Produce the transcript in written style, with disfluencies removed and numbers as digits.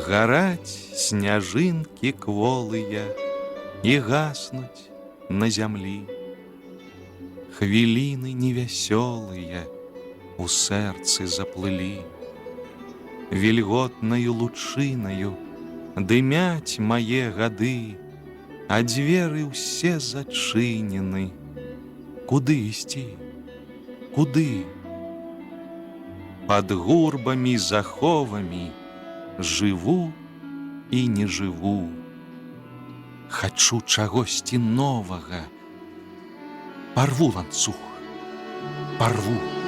Гараць сняжынкі кволыя і гаснуць на зямлі. Хвіліны невясёлыя у сэрцы заплылі. Вільготнаю лучынаю дымяць мае гады, а дзверы ўсе зачынены. Куды ісці? Куды? Пад гурбамі заховамі жыву і не жыву. Хачу чагосьці новага. Парву ланцуг, парву.